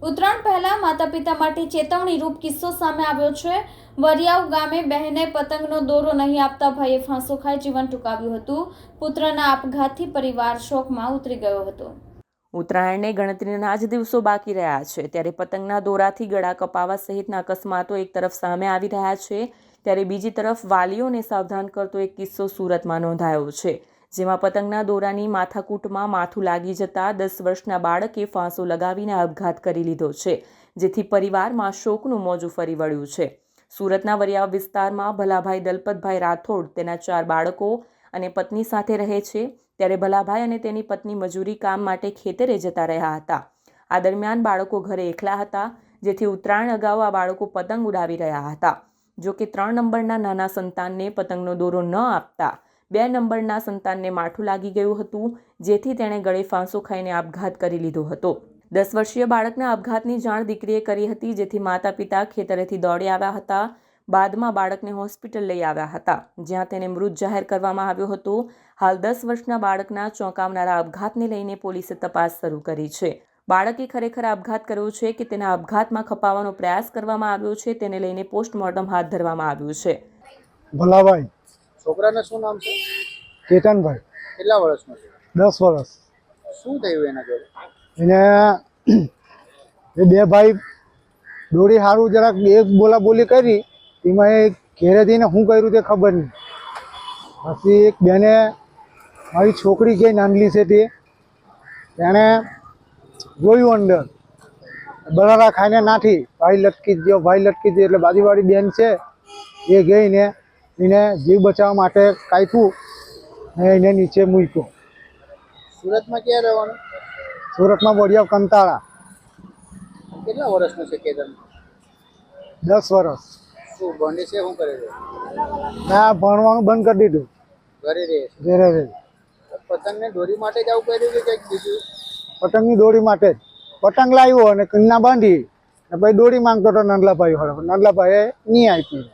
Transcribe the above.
ઉત્તરાયણ પહેલા માતા પિતા માટે ચેતવણી રૂપ કિસ્સો સામે આવ્યો છે। વરિયાવ ગામે બહેને પતંગનો દોરો નહીં આપતા ભાઈએ ફાંસો ખાઈ જીવન ટૂંકાવ્યું હતું। પુત્રના આપઘાતથી પરિવાર શોકમાં ઉતરી ગયો હતો। ઉત્તરાયણને ગણતરીના જ દિવસો બાકી રહ્યા છે ત્યારે પતંગના દોરાથી ગળા કપાવા સહિતના અકસ્માતો એક તરફ સામે આવી રહ્યા છે ત્યારે બીજી તરફ વાલીઓને સાવધાન કરતો એક કિસ્સો સુરતમાં નોંધાયો છે, જેમાં પતંગના દોરાની માથાકૂટમાં માથું લાગી જતા 10 વર્ષના બાળકે ફાંસો લગાવીને આપઘાત કરી લીધો છે, જેથી પરિવારમાં શોકનું મોજું ફરી વળ્યું છે। સુરતના વરિયાવ વિસ્તારમાં ભલાભાઈ દલપતભાઈ રાઠોડ તેના 4 બાળકો અને પત્ની સાથે રહે છે ત્યારે ભલાભાઈ અને તેની પત્ની મજૂરી કામ માટે ખેતરે જતા રહ્યા હતા। આ દરમિયાન બાળકો ઘરે એકલા હતા, જેથી ઉત્તરાયણ અગાઉ આ બાળકો પતંગ ઉડાવી રહ્યા હતા। જો કે 3 નંબરના નાના સંતાનને પતંગનો દોરો ન આપતા 2 નંબરના સંતાનને માઠું લાગી ગયું હતું, જેથી તેણે ગળે ફાંસો ખાઈને આપઘાત કરી લીધો હતો। 10 વર્ષીય બાળકના આપઘાતની જાણ દીકરીએ કરી હતી, જેથી માતા પિતા ખેતરેથી દોડી આવ્યા હતા। બાદમાં બાળકને હોસ્પિટલ લઈ આવ્યા હતા, જ્યાં તેને મૃત જાહેર કરવામાં આવ્યો હતો। હાલ 10 વર્ષના બાળકના ચોંકાવનારા આપઘાતને લઈને પોલીસે તપાસ શરૂ કરી છે। બાળકે ખરેખર આપઘાત કર્યો છે કે તેના આપઘાતમાં ખપાવવાનો પ્રયાસ કરવામાં આવ્યો છે, તેને લઈને પોસ્ટમોર્ટમ હાથ ધરવામાં આવ્યું છે। ભલાભાઈ છોકરાનું શું નામ છે? કેતનભાઈ। કેટલા વર્ષનો છે? 10 વર્ષ। શું થયું એના જોડે? એને એ 2 ભાઈ દોરી સારું જરાક એક બોલાબોલી કરી, એમાં એ ઘેરેથી ને શું કર્યું તે ખબર નહીં। પછી એક બેને મારી છોકરી કે નાનલી છે તેણે જોયું અંદર બરારા ખાઈને નાઠી, ભાઈ લટકી ગયો એટલે બાજુવાળી બેન છે એ ગઈને એને જીવ બચાવવા માટે કાપ્યું ને એને નીચે મૂક્યો। સુરતમાં ક્યાં રહેવાનું? સુરતમાં વડિયાવ કંતાળા। કેટલા વર્ષનો છે કેતન? 10 વર્ષ। શું ભણે છે? શું કરે છે? ના, ભણવાનું બંધ કરી દીધું, ઘરે રહે છે? ઘરે રહે। પતંગને દોરી માટે જ આવું કર્યું કે કંઈક બીજું? પતંગની દોરી માટે જ પતંગ લાવ્યો અને કન્યા બાંધી ને પછી દોરી માંગતો હતો નંદલાભાઈ વાળો, નંદલાભાઈએ નહીં આપી।